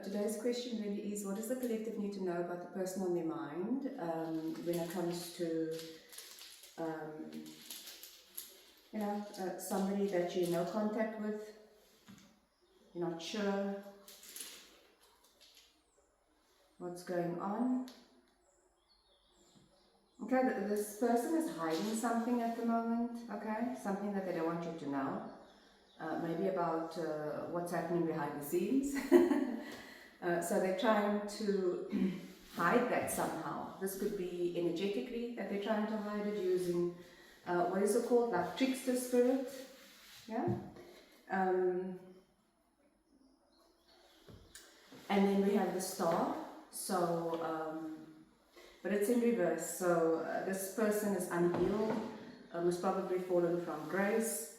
today's question really is, what does the collective need to know about the person on their mind when it comes to, somebody that you're in no contact with, you're not sure what's going on. Okay, this person is hiding something at the moment, okay, something that they don't want you to know. Maybe about what's happening behind the scenes. So they're trying to hide that somehow. This could be energetically that they're trying to hide it using, what is it called, like trickster spirit. Yeah. And then we have the star. So, but it's in reverse. So this person is unhealed, has probably fallen from grace.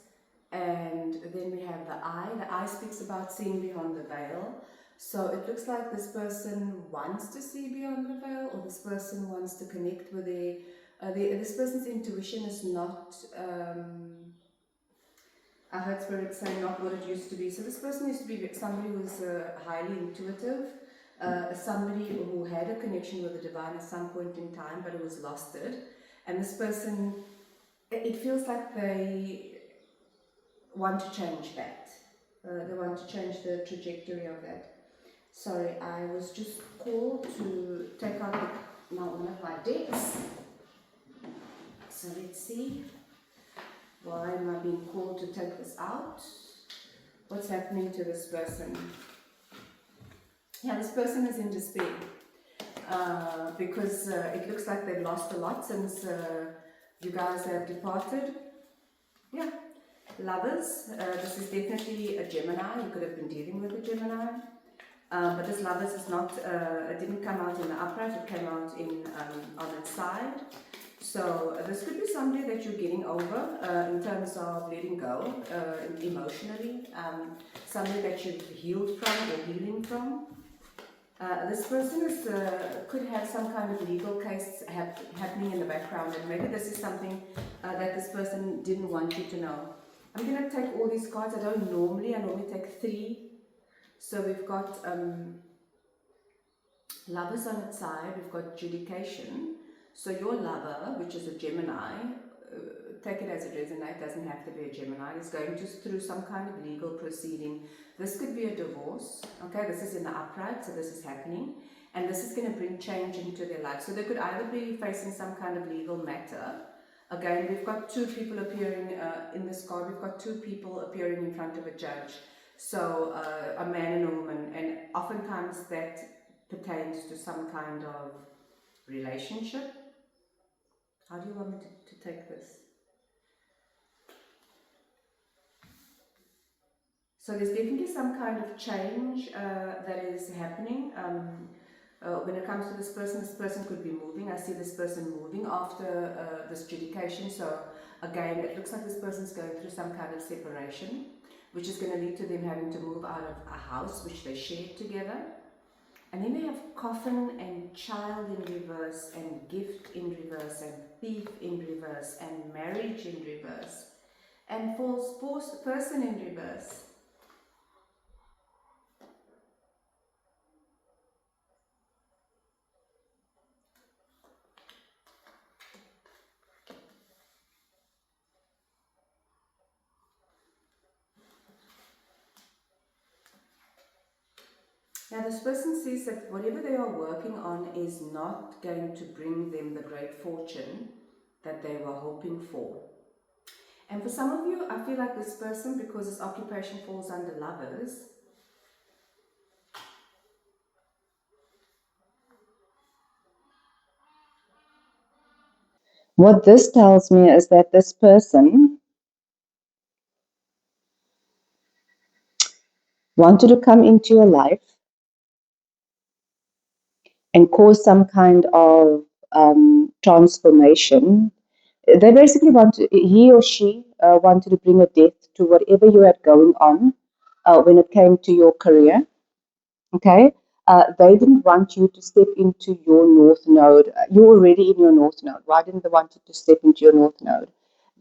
And then we have the eye. The eye speaks about seeing beyond the veil. So it looks like this person wants to see beyond the veil, or this person wants to connect with this person's intuition is not, I heard Spirit say, not what it used to be. So this person used to be somebody who's highly intuitive, somebody who had a connection with the divine at some point in time, but who was lost it. And this person, it feels like they want to change that. They want to change the trajectory of that. Sorry, I was just called to take out one of my decks. So let's see. Why am I being called to take this out? What's happening to this person? Yeah, this person is in despair because it looks like they've lost a lot since you guys have departed. Yeah. Lovers, this is definitely a Gemini. You could have been dealing with a Gemini. But this Lovers is not, it didn't come out in the upright, it came out on its side. So this could be somebody that you're getting over in terms of letting go emotionally, somebody that you've healed from or healing from. This person could have some kind of legal case happening in the background, and maybe this is something that this person didn't want you to know. I'm going to take all these cards. I normally take 3. So we've got Lovers on its side, we've got Judication. So your lover, which is a Gemini, take it as it resonates, doesn't have to be a Gemini, is going through some kind of legal proceeding. This could be a divorce, okay, this is in the upright, so this is happening. And this is going to bring change into their life. So they could either be facing some kind of legal matter. Again, we've got 2 people appearing in this card. We've got 2 people appearing in front of a judge. So a man and a woman, and oftentimes that pertains to some kind of relationship. How do you want me to take this? So there's definitely some kind of change that is happening. When it comes to this person could be moving. I see this person moving after this judication. So again, it looks like this person's going through some kind of separation, which is going to lead to them having to move out of a house which they shared together. And then we have coffin and child in reverse, and gift in reverse, and thief in reverse, and marriage in reverse, and false person in reverse. Now this person sees that whatever they are working on is not going to bring them the great fortune that they were hoping for. And for some of you, I feel like this person, because his occupation falls under Lovers, what this tells me is that this person wanted to come into your life and cause some kind of transformation. They basically he or she wanted to bring a death to whatever you had going on when it came to your career. Okay, they didn't want you to step into your north node. You're already in your north node. Why didn't they want you to step into your north node?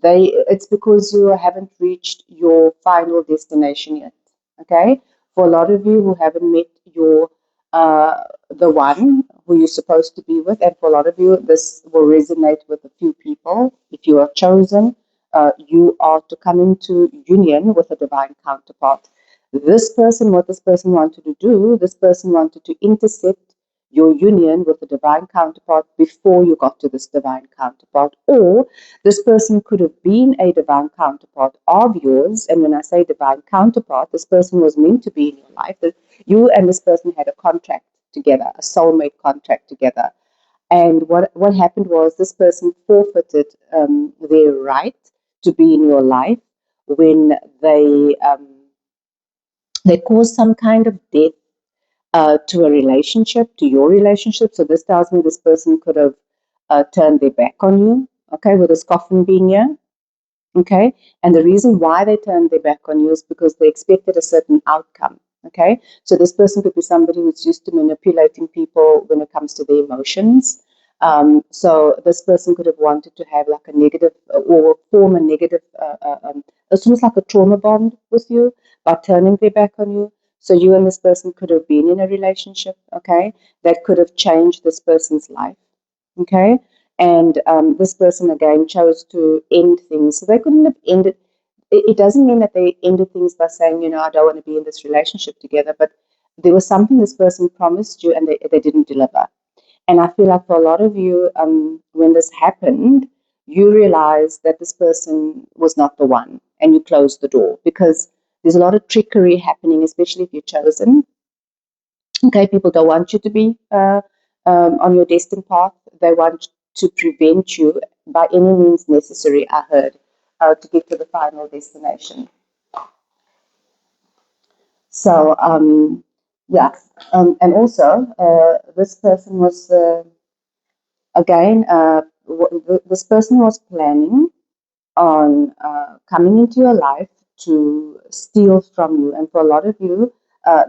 It's because you haven't reached your final destination yet. Okay, for a lot of you who haven't met your the one who you're supposed to be with. And for a lot of you, this will resonate with a few people. If you are chosen, you are to come into union with a divine counterpart. This person, what this person wanted to do, this person wanted to intercept your union with a divine counterpart before you got to this divine counterpart. Or this person could have been a divine counterpart of yours. And when I say divine counterpart, this person was meant to be in your life. You and this person had a contract together, a soulmate contract together. And what happened was this person forfeited their right to be in your life when they caused some kind of death to a relationship, to your relationship. So this tells me this person could have turned their back on you, okay, with this coffin being here. Okay, and the reason why they turned their back on you is because they expected a certain outcome. Okay, so this person could be somebody who's used to manipulating people when it comes to their emotions. So this person could have wanted to have like a negative or form a negative, it's almost like a trauma bond with you by turning their back on you. So you and this person could have been in a relationship, okay, that could have changed this person's life, okay, and this person again chose to end things. So they couldn't have ended. It doesn't mean that they ended things by saying, you know, I don't want to be in this relationship together, but there was something this person promised you and they didn't deliver. And I feel like for a lot of you, when this happened, you realize that this person was not the one and you closed the door because there's a lot of trickery happening, especially if you're chosen. Okay, people don't want you to be on your destined path. They want to prevent you by any means necessary, I heard, to get to the final destination. So, yeah. And also, this person was, again, this person was planning on coming into your life to steal from you. And for a lot of you,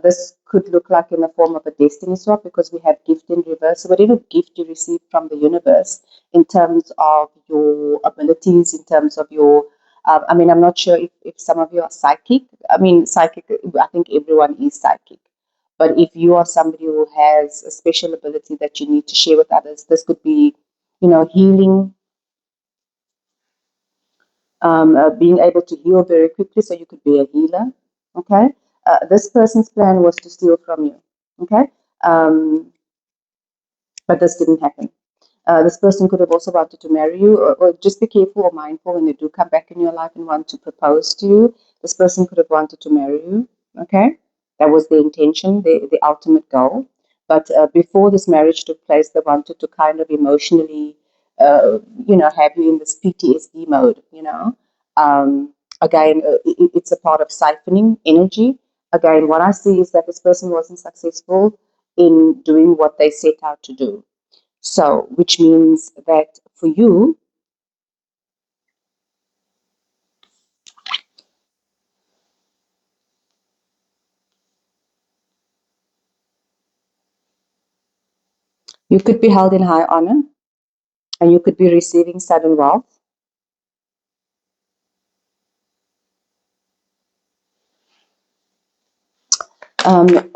this could look like in the form of a destiny swap because we have gift in reverse. So whatever gift you receive from the universe in terms of your abilities, in terms of your, I mean, I'm not sure if some of you are psychic. I mean, psychic, I think everyone is psychic. But if you are somebody who has a special ability that you need to share with others, this could be, you know, healing, being able to heal very quickly so you could be a healer. Okay. This person's plan was to steal from you. Okay. But this didn't happen. This person could have also wanted to marry you, or just be careful or mindful when they do come back in your life and want to propose to you. This person could have wanted to marry you. Okay. That was the intention, the ultimate goal. But before this marriage took place, they wanted to kind of emotionally, have you in this PTSD mode, Again, it's a part of siphoning energy. Again, what I see is that this person wasn't successful in doing what they set out to do. So, which means that for you, you could be held in high honor and you could be receiving sudden wealth.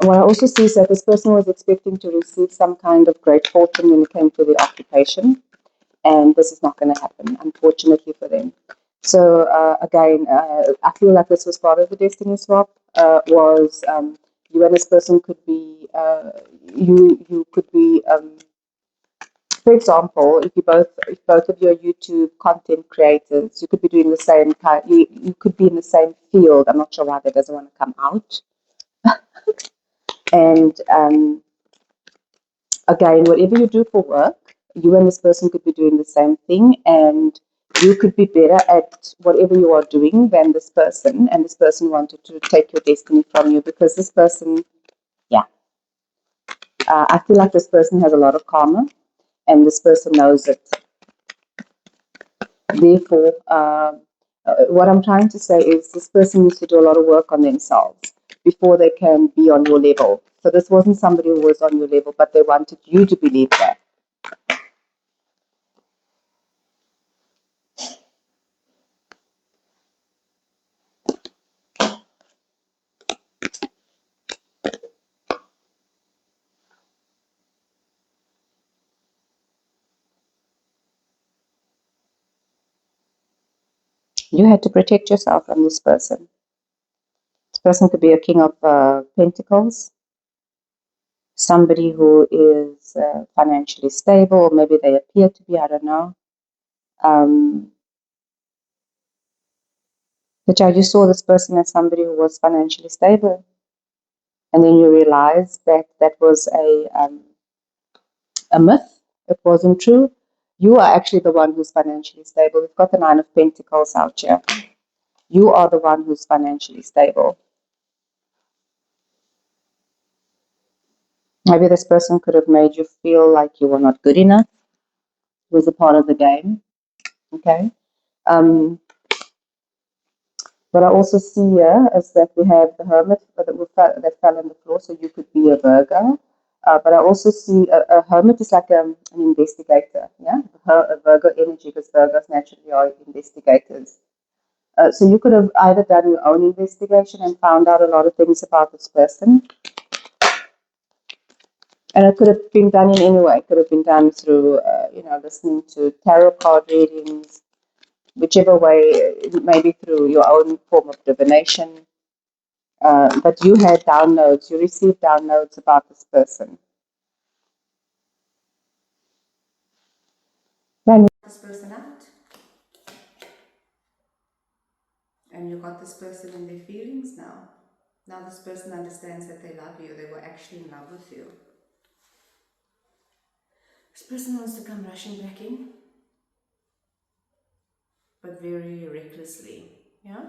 What I also see is that this person was expecting to receive some kind of great fortune when it came to the occupation, and this is not going to happen, unfortunately for them. So again, I feel like this was part of the destiny swap. Was you and this person could be you could be for example, if both of your YouTube content creators, you could be doing the same kind. You could be in the same field. I'm not sure why that doesn't want to come out. And again, whatever you do for work, you and this person could be doing the same thing, and you could be better at whatever you are doing than this person, and this person wanted to take your destiny from you because this person, yeah, I feel like this person has a lot of karma, and this person knows it. Therefore, what I'm trying to say is this person needs to do a lot of work on themselves before they can be on your level. So this wasn't somebody who was on your level, but they wanted you to believe that. You had to protect yourself from this person. This person could be a king of pentacles, somebody who is financially stable, or maybe they appear to be, I don't know. But yeah, you saw this person as somebody who was financially stable, and then you realized that that was a myth. It wasn't true. You are actually the one who's financially stable. We've got the Nine of Pentacles out here. You are the one who's financially stable. Maybe this person could have made you feel like you were not good enough. It was a part of the game. Okay. What I also see here is that we have the Hermit that fell on the floor, so you could be a Virgo. But I also see a Hermit is like an investigator, yeah? A Virgo energy, because Virgos naturally are investigators. So you could have either done your own investigation and found out a lot of things about this person, and it could have been done in any way. It could have been done through, listening to tarot card readings, whichever way, maybe through your own form of divination. But you had downloads, you received downloads about this person. Then This person out, and you got this person in their feelings now. Now this person understands that they love you, they were actually in love with you. This person wants to come rushing back in, but very recklessly, yeah?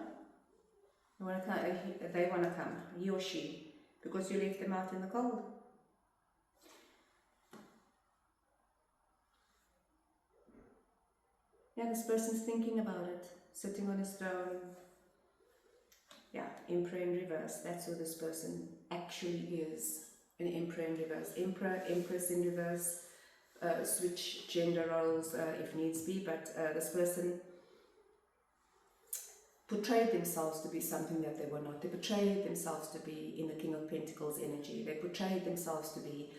They want to come, he or she, because you left them out in the cold. Yeah, this person's thinking about it, sitting on his throne. Yeah, Emperor in reverse. That's who this person actually is. An Emperor in reverse. Emperor, Empress in reverse. Switch gender roles if needs be, but this person portrayed themselves to be something that they were not. They portrayed themselves to be in the King of Pentacles energy. They portrayed themselves to be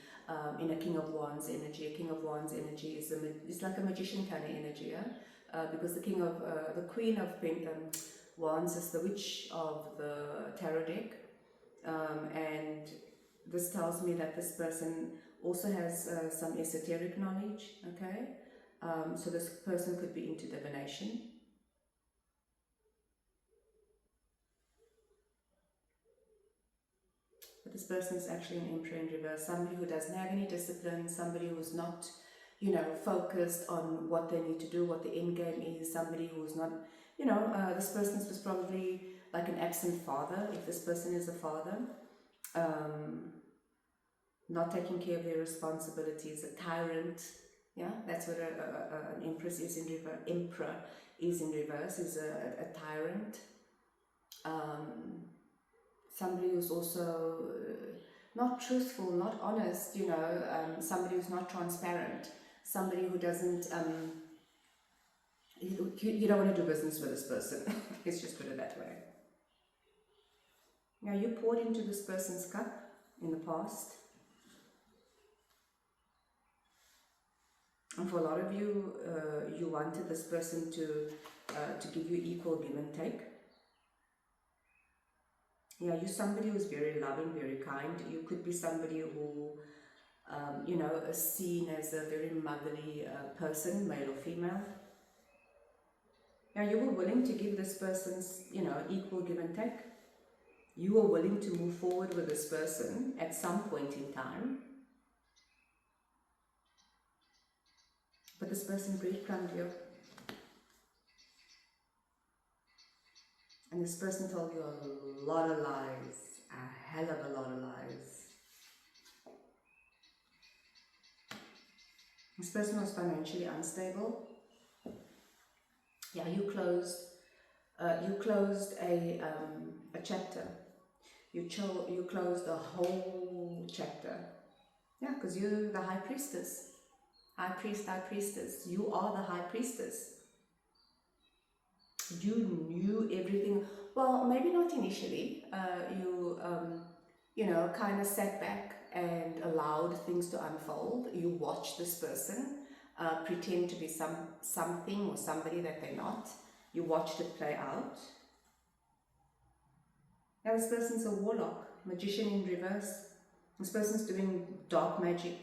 in a King of Wands energy. A King of Wands energy is like a magician kind of energy, yeah? Because the Queen of Wands is the Witch of the tarot deck, and this tells me that this person also has some esoteric knowledge, okay? So this person could be into divination. But this person is actually an Emperor in reverse, somebody who doesn't have any discipline, somebody who's not, focused on what they need to do, what the end game is, somebody who's not, this person was probably like an absent father, if this person is a father, not taking care of their responsibilities, a tyrant, yeah, that's what an empress is in reverse, emperor is in reverse, is a tyrant. Somebody who's also not truthful, not honest, somebody who's not transparent, somebody who doesn't, you don't want to do business with this person. Let's just put it that way. Now, you poured into this person's cup in the past. And for a lot of you, you wanted this person to give you equal give and take. Yeah, you're somebody who's very loving, very kind. You could be somebody who, is seen as a very motherly person, male or female. Now, you were willing to give this person's, equal give and take. You were willing to move forward with this person at some point in time. But this person breadcrumbed you. And this person told you a lot of lies, a hell of a lot of lies. This person was financially unstable. Yeah, you closed a chapter. You closed a whole chapter. Yeah, because you're the high priestess. High priest, high priestess. You are the high priestess. You knew everything. Well, maybe not initially. You kind of sat back and allowed things to unfold. You watched this person pretend to be something or somebody that they're not. You watched it play out. Now this person's a warlock, magician in reverse. This person's doing dark magic,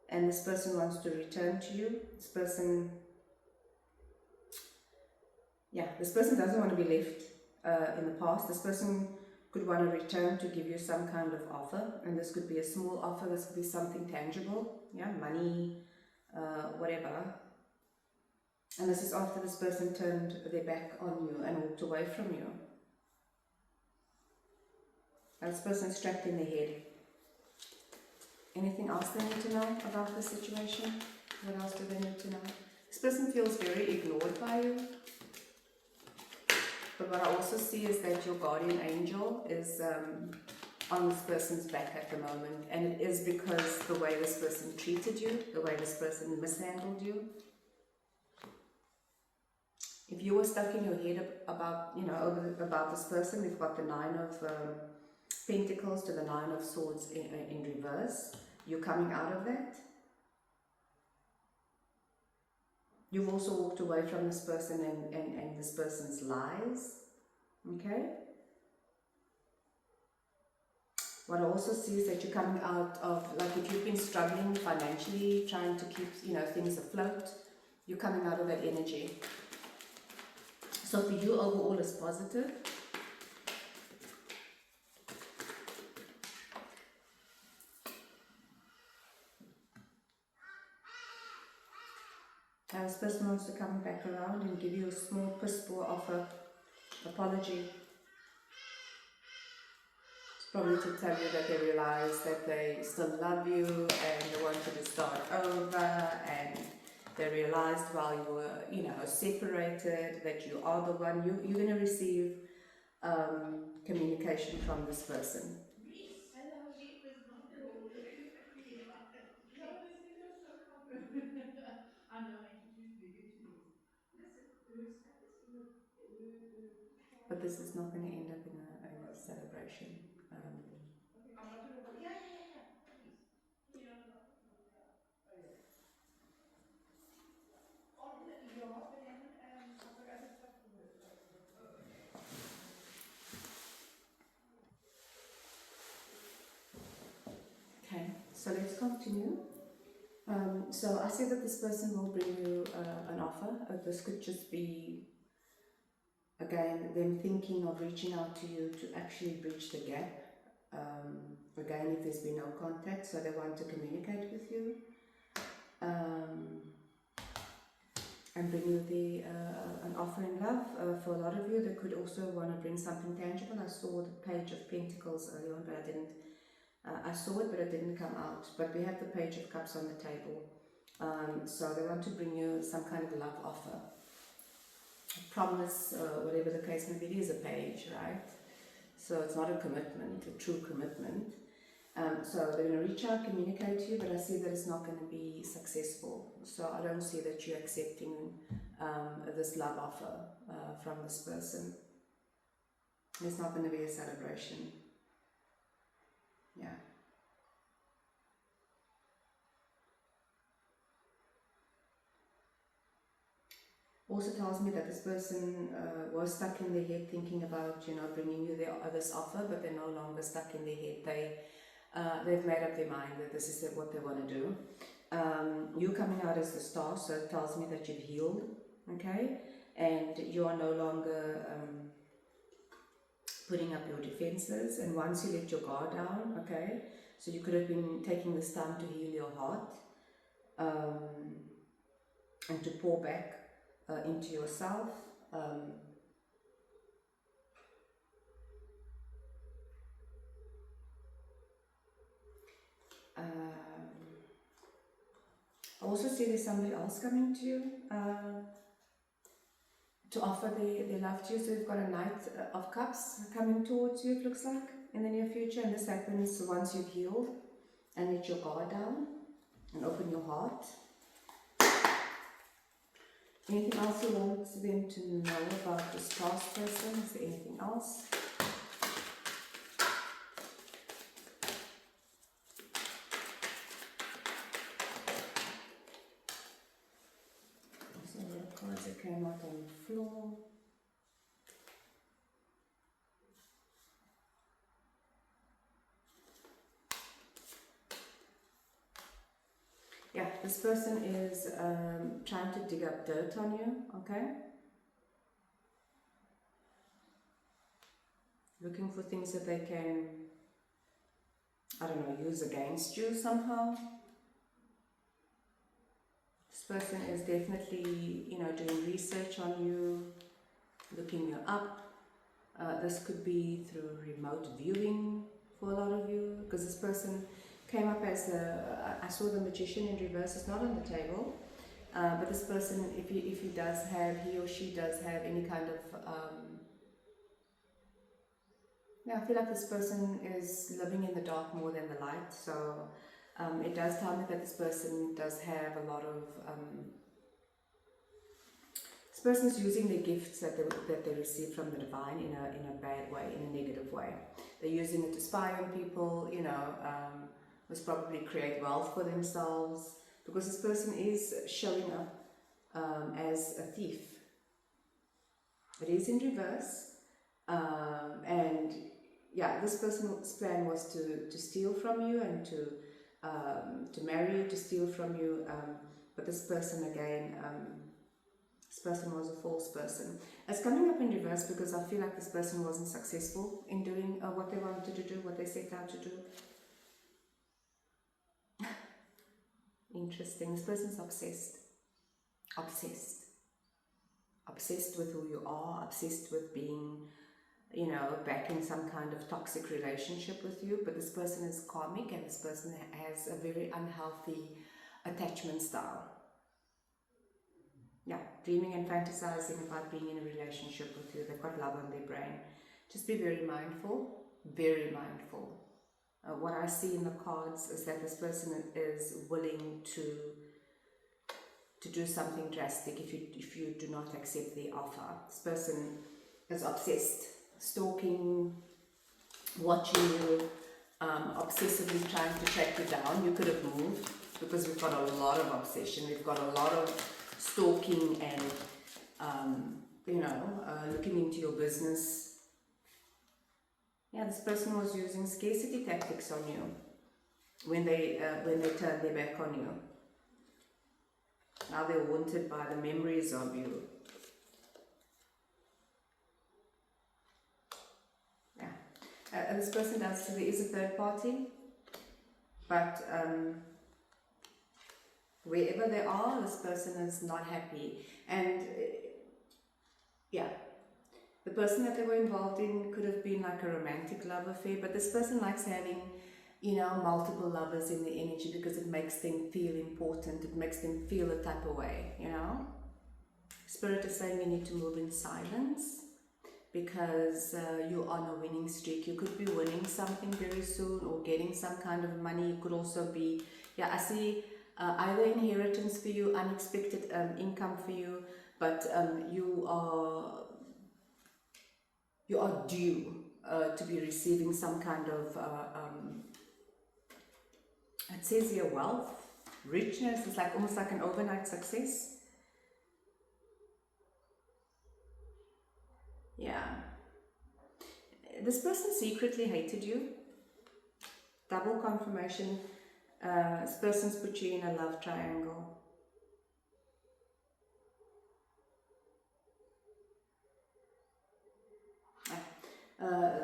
and this person wants to return to you. This person doesn't want to be left in the past. This person could want to return to give you some kind of offer, and this could be a small offer, this could be something tangible, money, whatever. And this is after this person turned their back on you and walked away from you. And this person's trapped in their head. Anything else they need to know about the situation? What else do they need to know? This person feels very ignored by you. But what I also see is that your guardian angel is on this person's back at the moment. And it is because the way this person treated you, the way this person mishandled you. If you were stuck in your head about, about this person, we've got the 9 of Pentacles to the 9 of Swords in reverse. You're coming out of that. You've also walked away from this person and this person's lies. Okay? What I also see is that you're coming out of, like if you've been struggling financially, trying to keep, things afloat, you're coming out of that energy. So for you, overall is positive. And this person wants to come back around and give you a small piss poor offer, apology. It's probably to tell you that they realize that they still love you and they want you to start over, and they realized while you were, separated, that you are the one. You're going to receive communication from this person. But this is not going to end up in a celebration. Okay, so let's continue. So I said that this person will bring you an offer. This could just be, again, them thinking of reaching out to you to actually bridge the gap. Again, if there's been no contact, so they want to communicate with you. And bring you an offer in love. For a lot of you, they could also want to bring something tangible. I saw the Page of Pentacles earlier on, but I didn't. I saw it, but it didn't come out. But we have the Page of Cups on the table. So they want to bring you some kind of love offer. A promise, whatever the case may be, it is a page, right? So it's not a commitment, a true commitment. So they're going to reach out, communicate to you, but I see that it's not going to be successful. So I don't see that you're accepting this love offer from this person. It's not going to be a celebration. Yeah. Also tells me that this person was stuck in their head thinking about, bringing you this offer, but they're no longer stuck in their head. They've made up their mind that this is what they want to do. You're coming out as the star, so it tells me that you've healed, okay? And you are no longer putting up your defenses. And once you let your guard down, okay? So you could have been taking this time to heal your heart and to pour back into yourself. I also see there's somebody else coming to you to offer their love to you. So you've got a Knight of Cups coming towards you, it looks like, in the near future. And this happens once you've healed and let your guard down and open your heart. Anything else you want them to know about this past person? Is there anything else? came out on the floor. Yeah, this person is trying to dig up dirt on you, okay? Looking for things that they can, I don't know, use against you somehow. This person is definitely, you know, doing research on you, looking you up. This could be through remote viewing for a lot of you, because this person came up as I saw the Magician in reverse. It's not on the table, but this person, if he does have, he or she does have any kind of yeah, I feel like this person is living in the dark more than the light. So it does tell me that this person does have a lot of this person is using the gifts that they receive from the divine in a bad way, in a negative way. They're using it to spy on people, you know, most probably create wealth for themselves, because this person is showing up as a thief. It is in reverse, and yeah, this person's plan was to steal from you and to marry you, to steal from you, but this person again, this person was a false person. It's coming up in reverse because I feel like this person wasn't successful in doing what they wanted to do, what they set out to do. Interesting. This person's obsessed. Obsessed. Obsessed with who you are, obsessed with being, you know, back in some kind of toxic relationship with you. But this person is karmic, and this person has a very unhealthy attachment style. Yeah, dreaming and fantasizing about being in a relationship with you. They've got love on their brain. Just be very mindful, very mindful. What I see in the cards is that this person is willing to do something drastic if you do not accept their offer. This person is obsessed, stalking, watching you, obsessively trying to track you down. You could have moved, because we've got a lot of obsession. We've got a lot of stalking and you know, looking into your business. Yeah, this person was using scarcity tactics on you when they turned their back on you. Now they're haunted by the memories of you. Yeah, and this person does. So there is a third party, but wherever they are, this person is not happy. And yeah, the person that they were involved in could have been like a romantic love affair, but this person likes having, you know, multiple lovers in the energy because it makes them feel important. It makes them feel a type of way, you know. Spirit is saying you need to move in silence because you are on a winning streak. You could be winning something very soon or getting some kind of money. It could also be, yeah, I see either inheritance for you, unexpected income for you, but you are due to be receiving some kind of it says here wealth, richness. It's like almost like an overnight success. Yeah, this person secretly hated you. Double confirmation. This person's put you in a love triangle.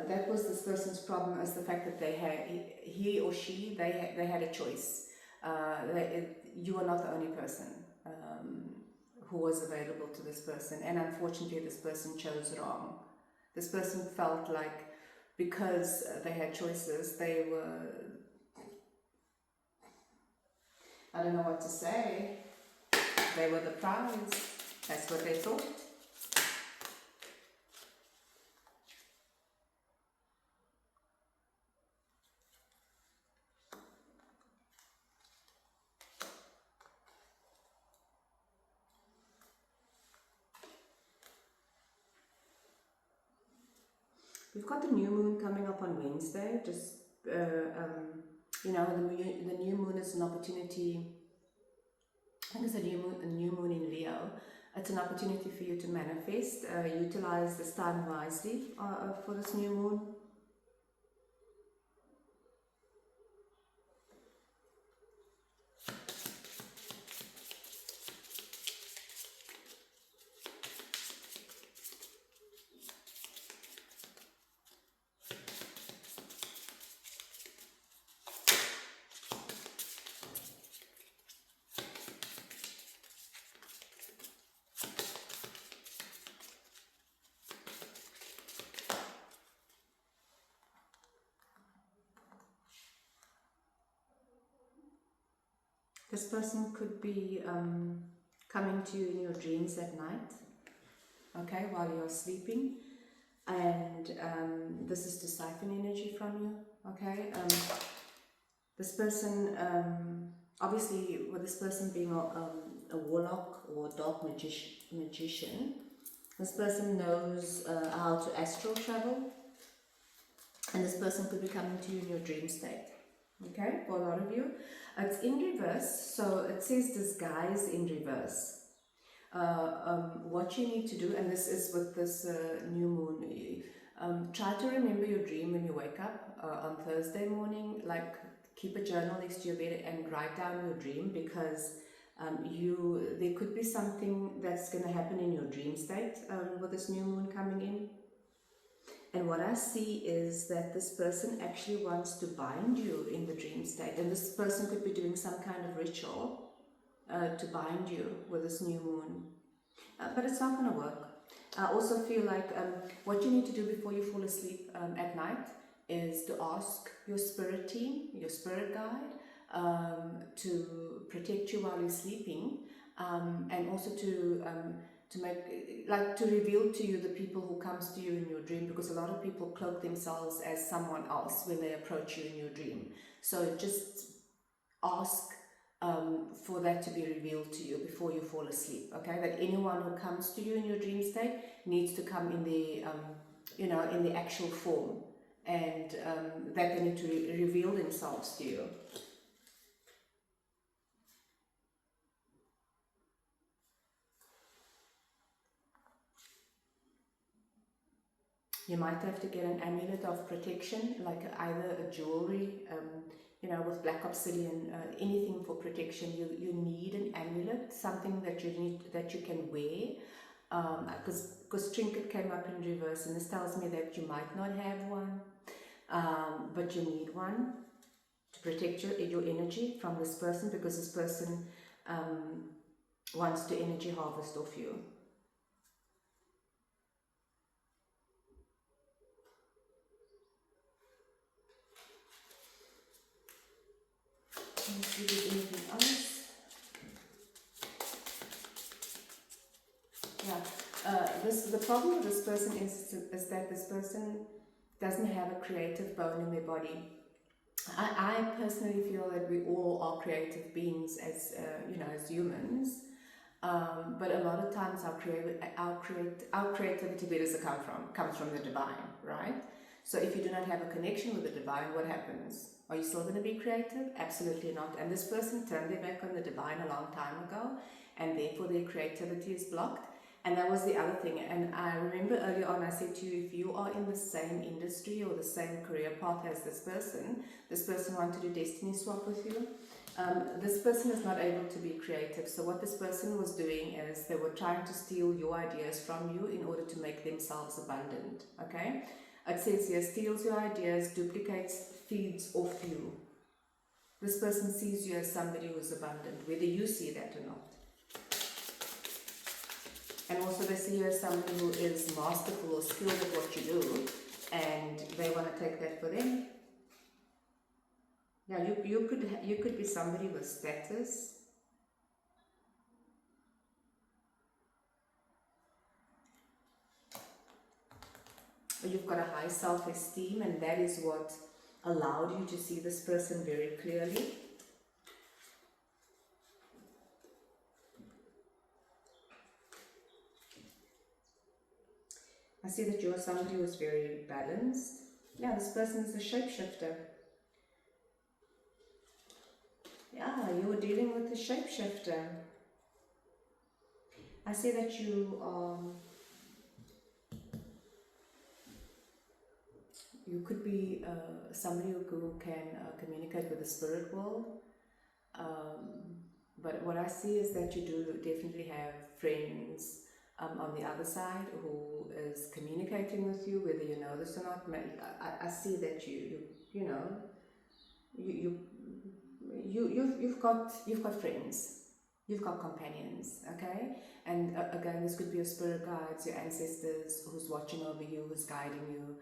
That was this person's problem, is the fact that they had, he or she, they had a choice. You are not the only person who was available to this person, and unfortunately this person chose wrong. This person felt like because they had choices, they were, I don't know what to say, they were the prize. That's what they thought. We've got the new moon coming up on Wednesday. Just, you know, the new moon is an opportunity. I think it's a new moon in Leo. It's an opportunity for you to manifest. Utilize this time wisely for this new moon. This person could be coming to you in your dreams at night, okay, while you're sleeping, and this is to siphon energy from you, okay. This person, obviously, with this person being a warlock or dark magician, this person knows how to astral travel, and this person could be coming to you in your dream state. Okay, for a lot of you. It's in reverse, so it says disguise in reverse. What you need to do, and this is with this new moon, try to remember your dream when you wake up on Thursday morning. Like, keep a journal next to your bed and write down your dream, because there could be something that's going to happen in your dream state with this new moon coming in. And what I see is that this person actually wants to bind you in the dream state. And this person could be doing some kind of ritual to bind you with this new moon. But it's not going to work. I also feel like what you need to do before you fall asleep at night is to ask your spirit team, your spirit guide, to protect you while you're sleeping, and also to make, like, to reveal to you the people who comes to you in your dream, because a lot of people cloak themselves as someone else when they approach you in your dream. So just ask for that to be revealed to you before you fall asleep, okay? That anyone who comes to you in your dream state needs to come in the, in the actual form, and that they need to reveal themselves to you. You might have to get an amulet of protection, like either a jewelry, with black obsidian, anything for protection. You need an amulet, something that you can wear, because trinket came up in reverse, and this tells me that you might not have one, but you need one to protect your energy from this person, because this person wants to energy harvest off you. Let's see if there's anything else. Yeah, the problem with this person is that this person doesn't have a creative bone in their body. I personally feel that we all are creative beings as as humans, but a lot of times our creativity, where does it come from? Comes from the divine, right? So if you do not have a connection with the divine, what happens? Are you still going to be creative? Absolutely not. And this person turned their back on the divine a long time ago, and therefore their creativity is blocked. And that was the other thing. And I remember earlier on I said to you, if you are in the same industry or the same career path as this person wanted to destiny swap with you. This person is not able to be creative. So what this person was doing is they were trying to steal your ideas from you in order to make themselves abundant. Okay? It says here, steals your ideas, duplicates, feeds off you. This person sees you as somebody who is abundant, whether you see that or not. And also they see you as somebody who is masterful or skilled at what you do, and they want to take that for them. Yeah, you could be somebody with status. Or you've got a high self-esteem, and that is what allowed you to see this person very clearly. I see that you're somebody who's very balanced. Yeah, this person is a shapeshifter. Yeah, you're dealing with a shapeshifter. I say that you you could be somebody who can communicate with the spirit world. But what I see is that you do definitely have friends on the other side who is communicating with you, whether you know this or not. I see that you know you've got friends, you've got companions, okay? And again, this could be your spirit guides, your ancestors, who's watching over you, who's guiding you.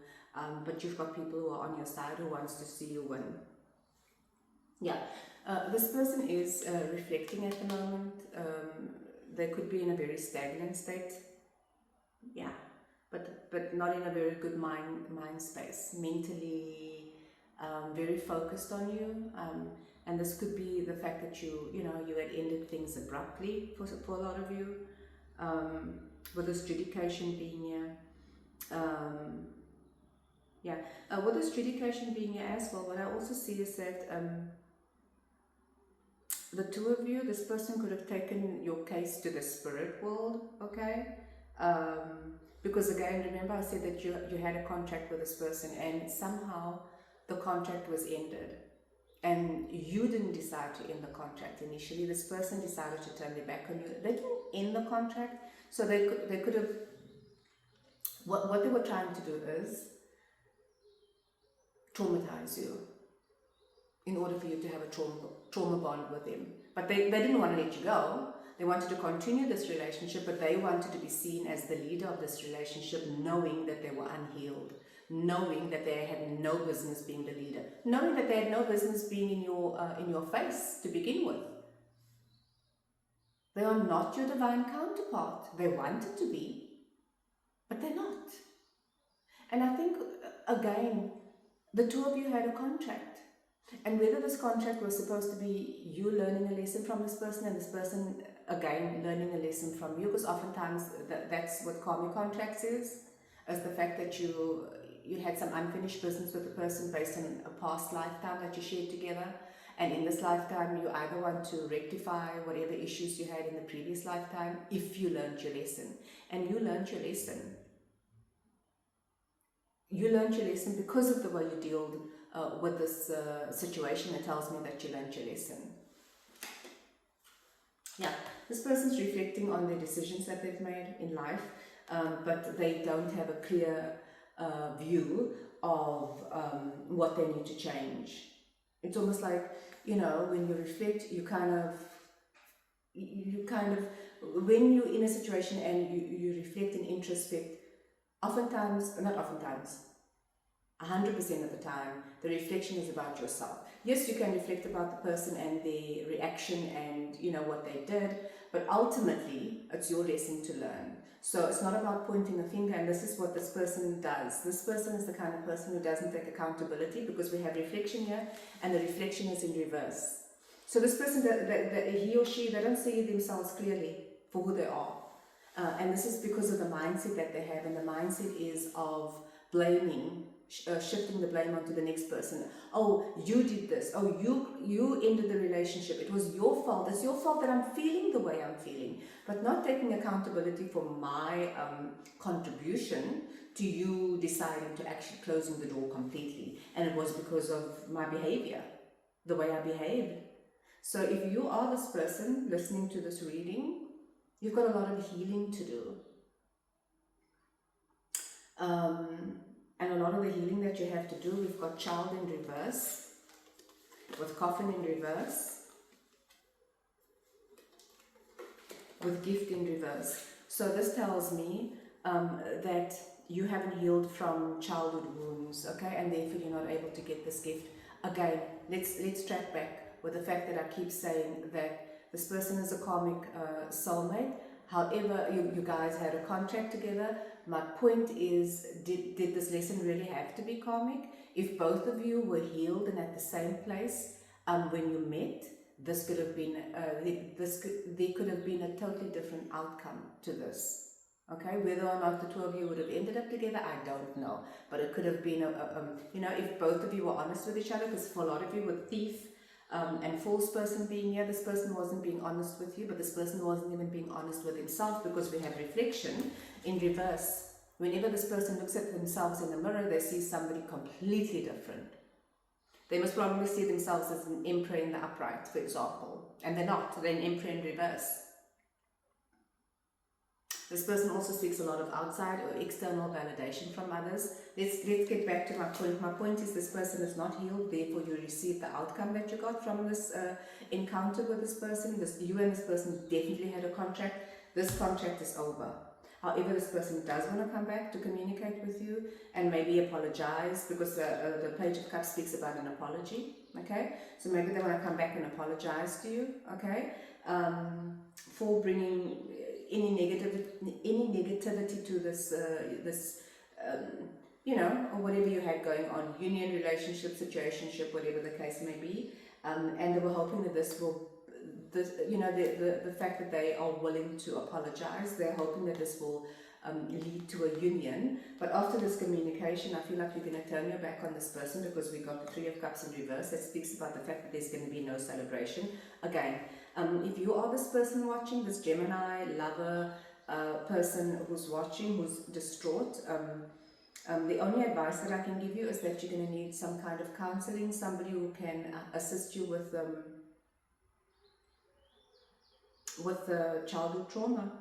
But you've got people who are on your side who wants to see you win. Yeah, this person is reflecting at the moment. They could be in a very stagnant state. Yeah, but not in a very good mind space. Mentally, very focused on you. And this could be the fact that you had ended things abruptly for a lot of you. With this judication being here. With this judication being here as well, what I also see is that the two of you, this person could have taken your case to the spirit world, okay? Because again, remember I said that you had a contract with this person and somehow the contract was ended. And you didn't decide to end the contract initially. This person decided to turn their back on you. They didn't end the contract, so they could have. What they were trying to do is traumatize you in order for you to have a trauma bond with them. But they didn't want to let you go. They wanted to continue this relationship, but they wanted to be seen as the leader of this relationship, knowing that they were unhealed, knowing that they had no business being the leader, knowing that they had no business being in your face to begin with. They are not your divine counterpart. They wanted to be, but they're not. And I think, again, the two of you had a contract. And whether this contract was supposed to be you learning a lesson from this person and this person, again, learning a lesson from you, because oftentimes that's what karmic contracts is the fact that you had some unfinished business with the person based on a past lifetime that you shared together. And in this lifetime, you either want to rectify whatever issues you had in the previous lifetime if you learned your lesson. And you learned your lesson. You learned your lesson because of the way you dealt with this situation. It tells me that you learned your lesson. Yeah, this person's reflecting on their decisions that they've made in life, but they don't have a clear view of what they need to change. It's almost like, when you reflect, you kind of, when you're in a situation and you reflect and introspect, oftentimes, not oftentimes, 100% of the time, the reflection is about yourself. Yes, you can reflect about the person and their reaction and what they did, but ultimately it's your lesson to learn. So it's not about pointing a finger, and this is what this person does. This person is the kind of person who doesn't take accountability, because we have reflection here and the reflection is in reverse. So this person, he or she, they don't see themselves clearly for who they are. And this is because of the mindset that they have, and the mindset is of blaming, shifting the blame onto the next person. Oh, you did this. Oh, you ended the relationship. It was your fault. It's your fault that I'm feeling the way I'm feeling. But not taking accountability for my contribution to you deciding to actually closing the door completely. And it was because of my behavior, the way I behaved. So if you are this person listening to this reading, you've got a lot of healing to do. And a lot of the healing that you have to do, we've got child in reverse, with coffin in reverse, with gift in reverse. So this tells me that you haven't healed from childhood wounds, okay, and therefore you're not able to get this gift. Again, let's track back with the fact that I keep saying that this person is a karmic soulmate. However, you guys had a contract together. My point is, did this lesson really have to be karmic? If both of you were healed and at the same place when you met, this could have been there could have been a totally different outcome to this. Okay, whether or not the two of you would have ended up together, I don't know. But it could have been if both of you were honest with each other, because for a lot of you with thief, and false person being here. This person wasn't being honest with you, but this person wasn't even being honest with himself, because we have reflection in reverse. Whenever this person looks at themselves in the mirror, they see somebody completely different. They must probably see themselves as an emperor in the upright, for example, and they're not. They're an emperor in reverse. This person also seeks a lot of outside or external validation from others. Let's get back to my point. My point is, this person is not healed, therefore you receive the outcome that you got from this encounter with this person. You and this person definitely had a contract. This contract is over. However, this person does want to come back to communicate with you and maybe apologize, because the Page of Cups speaks about an apology, okay? So maybe they want to come back and apologize to you, okay? For bringing any negativity to this, you know, or whatever you had going on, union, relationship, situationship, whatever the case may be. And they were hoping that this will, you know, the fact that they are willing to apologize, they're hoping that this will lead to a union. But after this communication, I feel like you're going to turn your back on this person, because we got the Three of Cups in reverse. That speaks about the fact that there's going to be no celebration. Again, if you are this person watching, this Gemini lover person who's watching, who's distraught, the only advice that I can give you is that you're going to need some kind of counseling, somebody who can assist you with childhood trauma,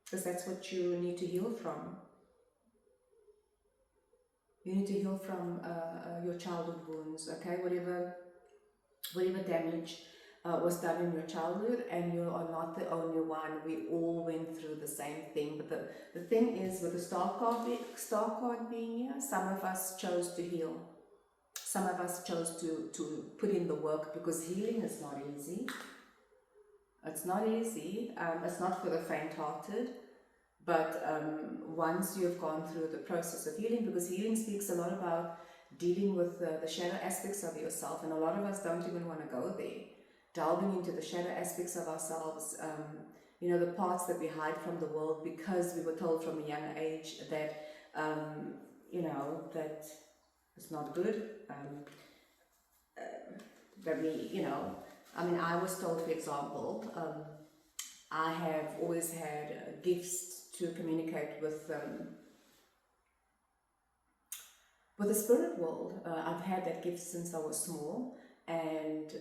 because that's what you need to heal from. You need to heal from your childhood wounds, okay? Whatever damage was done in your childhood, and you are not the only one. We all went through the same thing. But the thing is, with the star card being here, some of us chose to heal. Some of us chose to put in the work, because healing is not easy. It's not easy. It's not for the faint-hearted. But once you've gone through the process of healing, because healing speaks a lot about dealing with the shadow aspects of yourself, and a lot of us don't even want to go there. Delving into the shadow aspects of ourselves, you know, the parts that we hide from the world, because we were told from a young age that, you know, that it's not good, that we, you know, I mean, I was told, for example, I have always had gifts to communicate with the spirit world. I've had that gift since I was small, and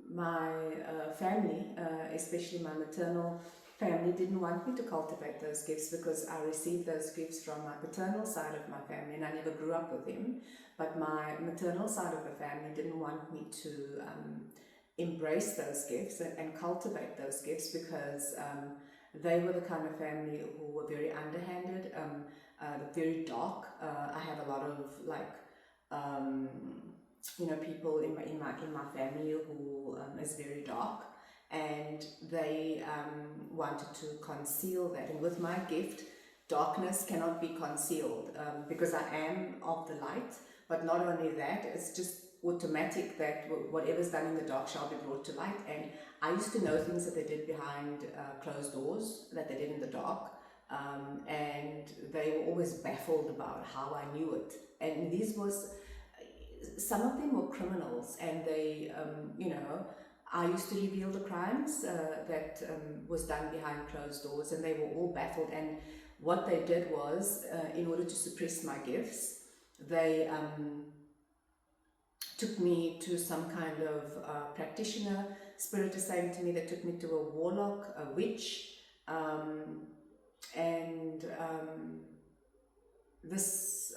my family, especially my maternal family, didn't want me to cultivate those gifts, because I received those gifts from my paternal side of my family, and I never grew up with him. But my maternal side of the family didn't want me to embrace those gifts and cultivate those gifts, because they were the kind of family who were very underhanded, very dark. I have a lot of, like, you know, people in my family who is very dark, and they wanted to conceal that. And with my gift, darkness cannot be concealed, because I am of the light. But not only that, it's just automatic that whatever's done in the dark shall be brought to light. And I used to know things that they did behind closed doors, that they did in the dark, and they were always baffled about how I knew it. And some of them were criminals, and they, you know, I used to reveal the crimes that was done behind closed doors, and they were all baffled. And what they did was, in order to suppress my gifts, they took me to some kind of practitioner. Spirit is saying to me, they took me to a warlock, a witch, and this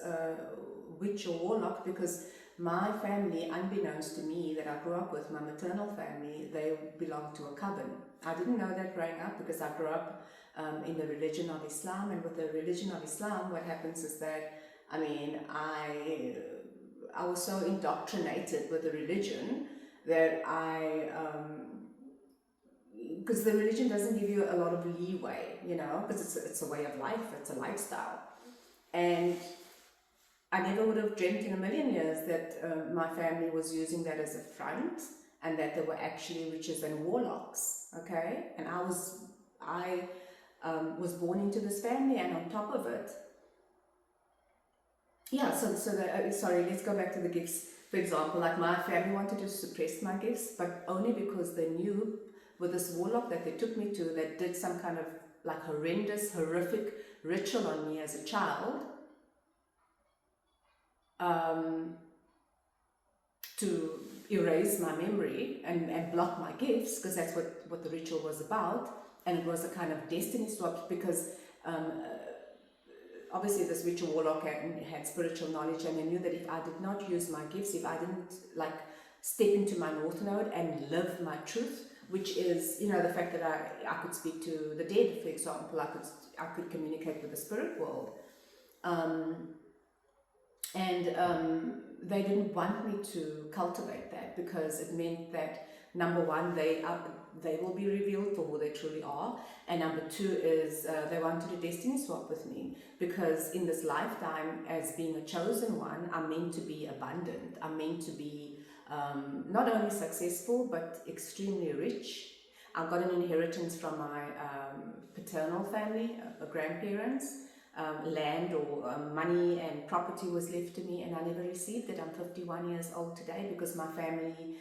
witch or warlock, because my family, unbeknownst to me, that I grew up with, my maternal family, they belonged to a coven. I didn't know that growing up, because I grew up in the religion of Islam. And with the religion of Islam, what happens is that, I mean, I was so indoctrinated with the religion that because the religion doesn't give you a lot of leeway, you know, because it's a way of life, it's a lifestyle. And I never would have dreamt in a million years that my family was using that as a front, and that they were actually witches and warlocks, okay? And I was born into this family, and on top of it, yeah, sorry, let's go back to the gifts. For example, like my family wanted to suppress my gifts, but only because they knew with this warlock that they took me to, that did some kind of like horrendous, horrific ritual on me as a child, um, to erase my memory and block my gifts, because that's what the ritual was about. And it was a kind of destiny swap, because um, obviously this ritual warlock had spiritual knowledge, and they knew that if I did not use my gifts, if I didn't like step into my north node and live my truth, which is, you know, the fact that I could speak to the dead, for example, I could communicate with the spirit world, and they didn't want me to cultivate that, because it meant that, number one, they will be revealed for who they truly are, and number two is they wanted a destiny swap with me, because in this lifetime, as being a chosen one, I'm meant to be abundant. I'm meant to be not only successful but extremely rich. I got an inheritance from my paternal family, grandparents. Land or money and property was left to me, and I never received it. I'm 51 years old today because my family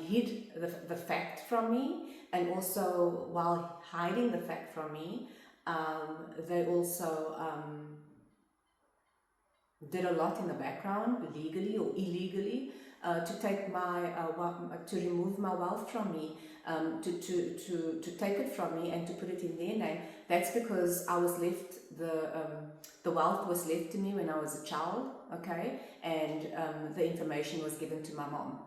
hid the fact from me, and also while hiding the fact from me, they also did a lot in the background, legally or illegally, to take to remove my wealth from me, to take it from me and to put it in their name. That's because I was left, the wealth was left to me when I was a child, okay, and the information was given to my mom.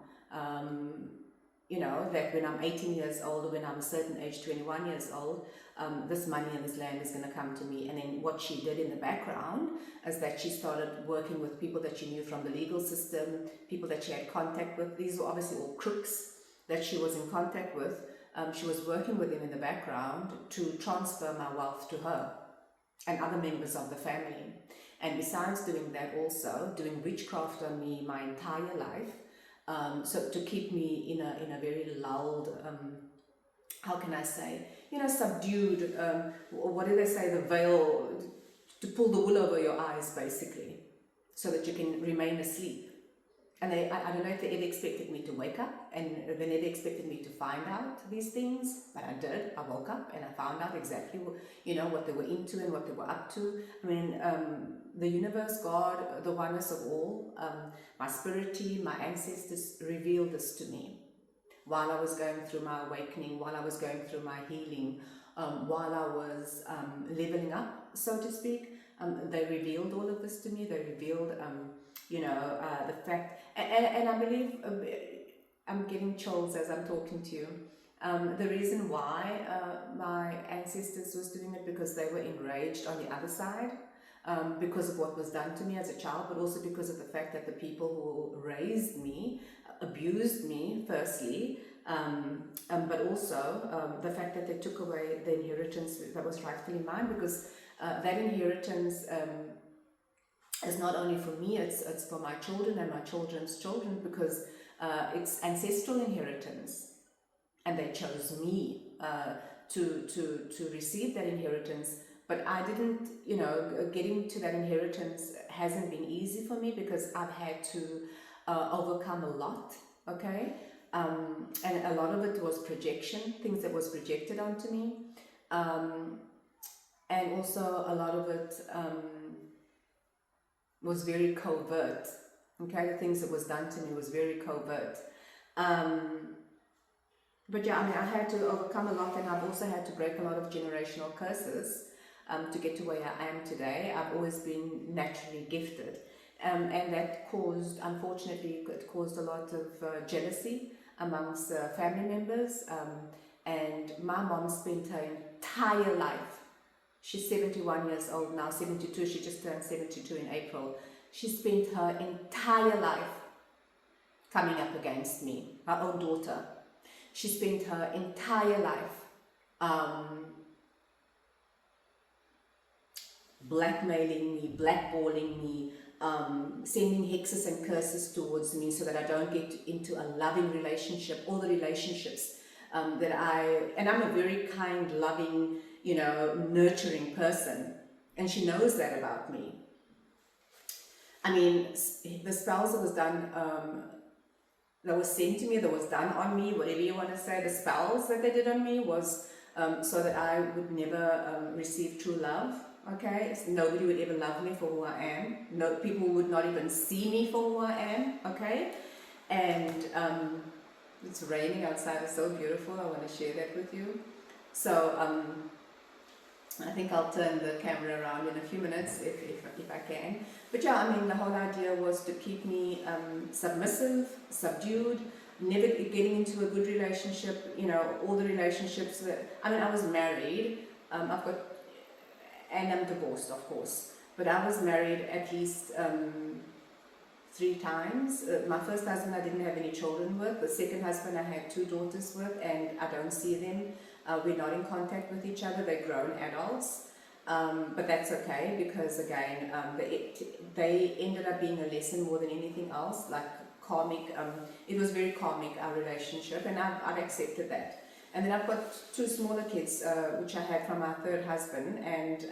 You know, that when I'm 18 years old, or when I'm a certain age, 21 years old, this money and this land is going to come to me. And then what she did in the background is that she started working with people that she knew from the legal system, people that she had contact with. These were obviously all crooks that she was in contact with. She was working with them in the background to transfer my wealth to her and other members of the family. And besides doing that, also doing witchcraft on me my entire life, so to keep me in a very lulled, how can I say, you know, subdued, what do they say, the veil, to pull the wool over your eyes, basically, so that you can remain asleep. And I don't know if they ever expected me to wake up, and they never expected me to find out these things, but I did. I woke up and I found out exactly what, you know, what they were into and what they were up to. I mean, the universe, God, the oneness of all, my spirit team, my ancestors revealed this to me while I was going through my awakening, while I was going through my healing, while I was leveling up, so to speak. They revealed all of this to me. They revealed, you know, the fact, and I believe, I'm getting chills as I'm talking to you. The reason why my ancestors was doing it, because they were enraged on the other side, because of what was done to me as a child, but also because of the fact that the people who raised me abused me, firstly, but also the fact that they took away the inheritance that was rightfully mine, because that inheritance is not only for me, it's for my children and my children's children, because it's ancestral inheritance, and they chose me to receive that inheritance. But I didn't, you know, getting to that inheritance hasn't been easy for me, because I've had to overcome a lot, okay? And a lot of it was projection, things that was projected onto me. And also a lot of it was very covert, okay? The things that was done to me was very covert. But yeah, I mean, I had to overcome a lot, and I've also had to break a lot of generational curses to get to where I am today. I've always been naturally gifted. And that caused, unfortunately, it caused a lot of jealousy amongst family members. And my mom spent her entire life, she's 71 years old now, 72, she just turned 72 in April. She spent her entire life coming up against me, her own daughter. She spent her entire life blackmailing me, blackballing me, sending hexes and curses towards me so that I don't get into a loving relationship. All the relationships and I'm a very kind, loving, you know, nurturing person, and she knows that about me. I mean, the spells that was done, that was sent to me, that was done on me, whatever you want to say, the spells that they did on me was so that I would never receive true love. Okay, so nobody would ever love me for who I am. No, people would not even see me for who I am. Okay, and it's raining outside. It's so beautiful. I want to share that with you. So I think I'll turn the camera around in a few minutes if I can. But yeah, I mean, the whole idea was to keep me submissive, subdued, never getting into a good relationship. You know, all the relationships that, I mean, I was married. I've got, and I'm divorced, of course. But I was married at least 3 times. My first husband I didn't have any children with. The second husband I had 2 daughters with, and I don't see them. We're not in contact with each other. They're grown adults. But that's okay, because again, they ended up being a lesson more than anything else, like karmic. It was very karmic, our relationship, and I've accepted that. And then I've got 2 smaller kids, which I had from my third husband, and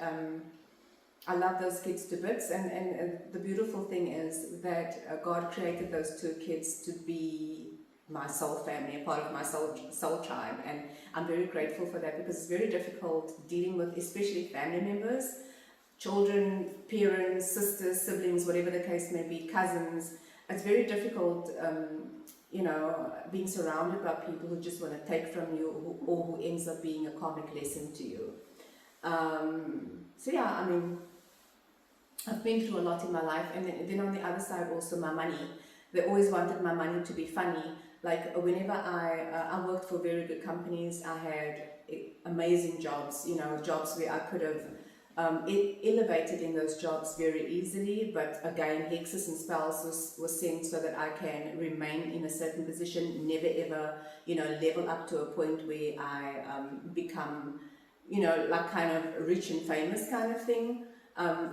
I love those kids to bits. And the beautiful thing is that God created those 2 kids to be my soul family, a part of my soul tribe, and I'm very grateful for that, because it's very difficult dealing with, especially family members, children, parents, sisters, siblings, whatever the case may be, cousins. It's very difficult, you know, being surrounded by people who just want to take from you, or who ends up being a karmic lesson to you. So yeah, I mean, I've been through a lot in my life, and then on the other side also my money. They always wanted my money to be funny. Like whenever I worked for very good companies, I had amazing jobs, you know, jobs where I could have elevated in those jobs very easily, but again, hexes and spells was sent so that I can remain in a certain position, never ever, you know, level up to a point where I become, you know, like kind of rich and famous kind of thing.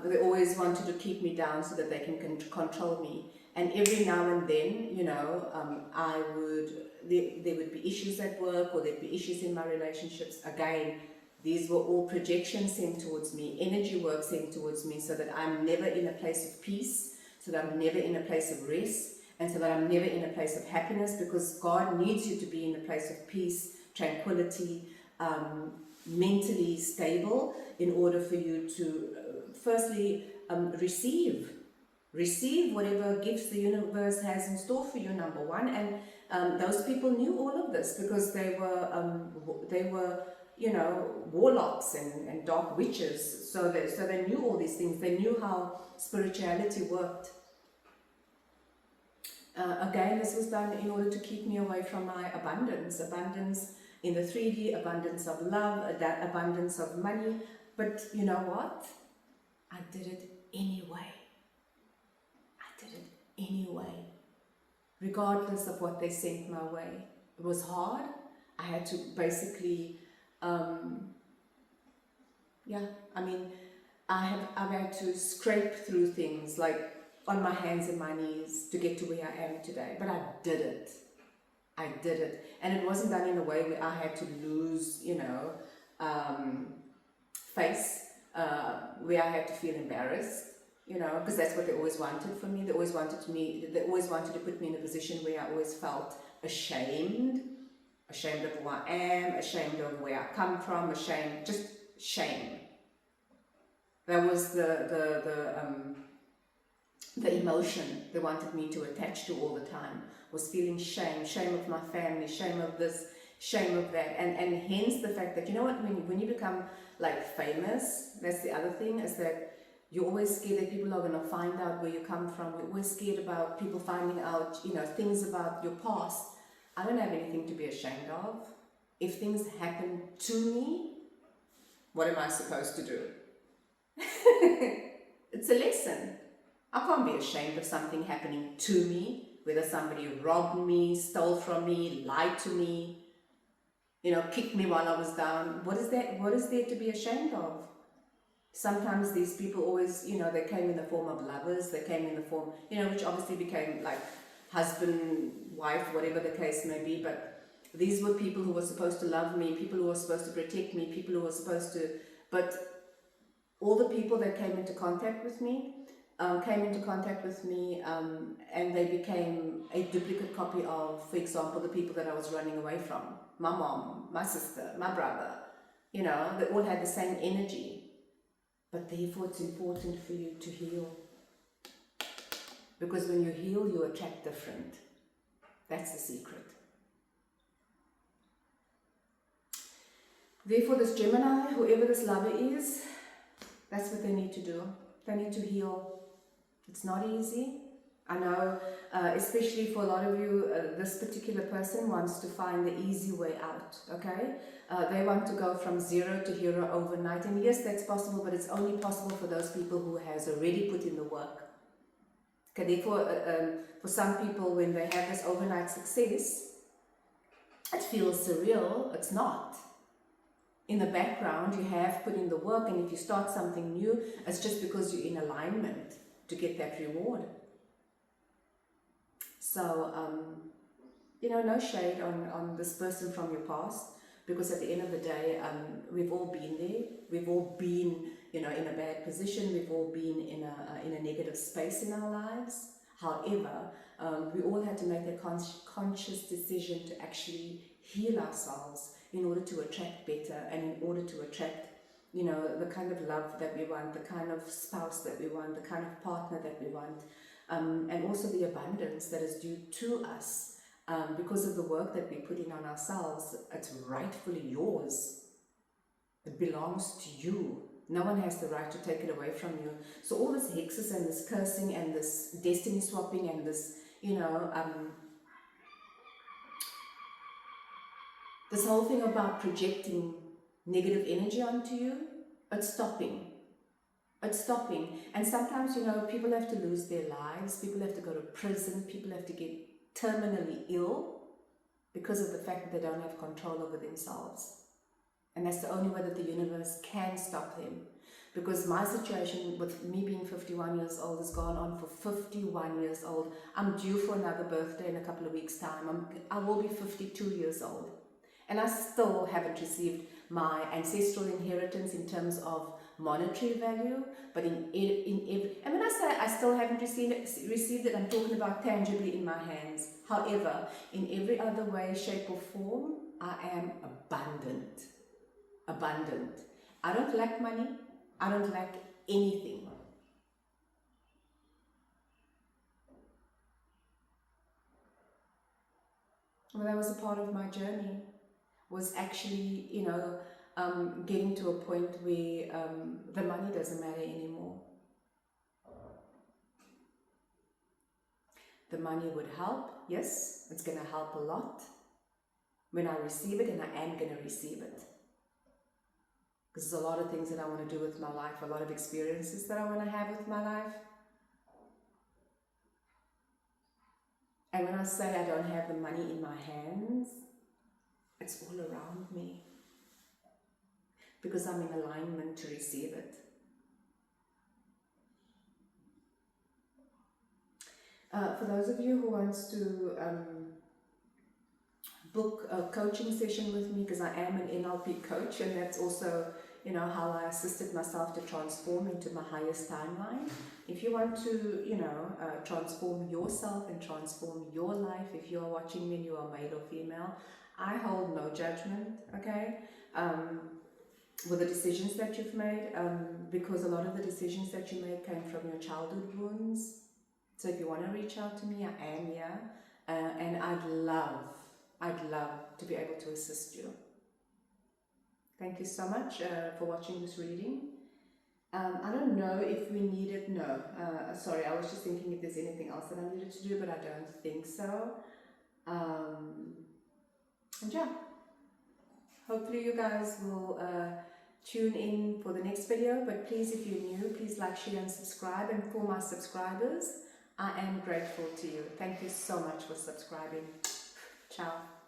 They always wanted to keep me down so that they can control me. And every now and then, you know, there would be issues at work, or there'd be issues in my relationships. Again, these were all projections sent towards me, energy work sent towards me, so that I'm never in a place of peace, so that I'm never in a place of rest, and so that I'm never in a place of happiness, because God needs you to be in a place of peace, tranquility, mentally stable, in order for you to, firstly, receive whatever gifts the universe has in store for you, number one. And those people knew all of this, because they were you know, warlocks and dark witches, so they knew all these things. They knew how spirituality worked. Again, this was done in order to keep me away from my abundance in the 3D, abundance of love, abundance of money. But you know what? I did it anyway. Regardless of what they sent my way. It was hard. I had to basically, I mean, I've had to scrape through things, like on my hands and my knees, to get to where I am today. But I did it. And it wasn't done in a way where I had to lose, you know, face, where I had to feel embarrassed. You know, because that's what they always wanted from me. They always wanted to put me in a position where I always felt ashamed of who I am, ashamed of where I come from, just shame. That was the emotion they wanted me to attach to all the time, was feeling shame of my family, shame of this, shame of that, and hence the fact that, you know what, when you become like famous, that's the other thing, is that you're always scared that people are going to find out where you come from. You're always scared about people finding out, you know, things about your past. I don't have anything to be ashamed of. If things happen to me, what am I supposed to do? It's a lesson. I can't be ashamed of something happening to me, whether somebody robbed me, stole from me, lied to me, you know, kicked me while I was down. What is there to be ashamed of? Sometimes these people always, you know, they came in the form of lovers, they came in the form, you know, which obviously became like husband, wife, whatever the case may be, but these were people who were supposed to love me, people who were supposed to protect me, people who were supposed to, but all the people that came into contact with me, came into contact with me, and they became a duplicate copy of, for example, the people that I was running away from. My mom, my sister, my brother, you know, they all had the same energy. But therefore it's important for you to heal. Because when you heal, you attract different. That's the secret. Therefore this Gemini, whoever this lover is, that's what they need to do. They need to heal. It's not easy. I know, especially for a lot of you, this particular person wants to find the easy way out, okay? They want to go from 0 to hero overnight. And yes, that's possible, but it's only possible for those people who has already put in the work. Okay, therefore, for some people, when they have this overnight success, it feels surreal. It's not. In the background, you have put in the work, and if you start something new, it's just because you're in alignment to get that reward. So, you know, no shade on this person from your past, because at the end of the day, we've all been there. We've all been, you know, in a bad position. We've all been in a negative space in our lives. However, we all had to make a conscious decision to actually heal ourselves in order to attract better, and in order to attract, you know, the kind of love that we want, the kind of spouse that we want, the kind of partner that we want, and also the abundance that is due to us. Because of the work that we put in on ourselves, it's rightfully yours. It belongs to you. No one has the right to take it away from you. So all this hexes and this cursing and this destiny swapping and this, you know, this whole thing about projecting negative energy onto you, it's stopping. It's stopping. And sometimes, you know, people have to lose their lives, people have to go to prison, people have to get terminally ill because of the fact that they don't have control over themselves. And that's the only way that the universe can stop them. Because my situation with me being 51 years old has gone on for 51 years old. I'm due for another birthday in a couple of weeks' time. I will be 52 years old. And I still haven't received my ancestral inheritance in terms of monetary value, but in every, and when I say I still haven't received it, I'm talking about tangibly in my hands. However, in every other way, shape or form, I am abundant. Abundant. I don't lack money. I don't lack anything. Well, that was a part of my journey, was actually, you know, getting to a point where the money doesn't matter anymore. The money would help, yes, it's going to help a lot when I receive it, and I am going to receive it. Because there's a lot of things that I want to do with my life, a lot of experiences that I want to have with my life. And when I say I don't have the money in my hands, it's all around me. Because I'm in alignment to receive it. For those of you who wants to book a coaching session with me, because I am an NLP coach, and that's also, you know, how I assisted myself to transform into my highest timeline. If you want to, you know, transform yourself and transform your life, if you are watching me and you are male or female, I hold no judgment, okay? With the decisions that you've made, because a lot of the decisions that you made came from your childhood wounds. So if you want to reach out to me, I am here, and I'd love to be able to assist you. Thank you so much for watching this reading. I don't know if we needed, no, sorry, I was just thinking if there's anything else that I needed to do, but I don't think so. And yeah, hopefully you guys will tune in for the next video, but please, if you're new, please like, share and subscribe. And for my subscribers, I am grateful to you. Thank you so much for subscribing. Ciao.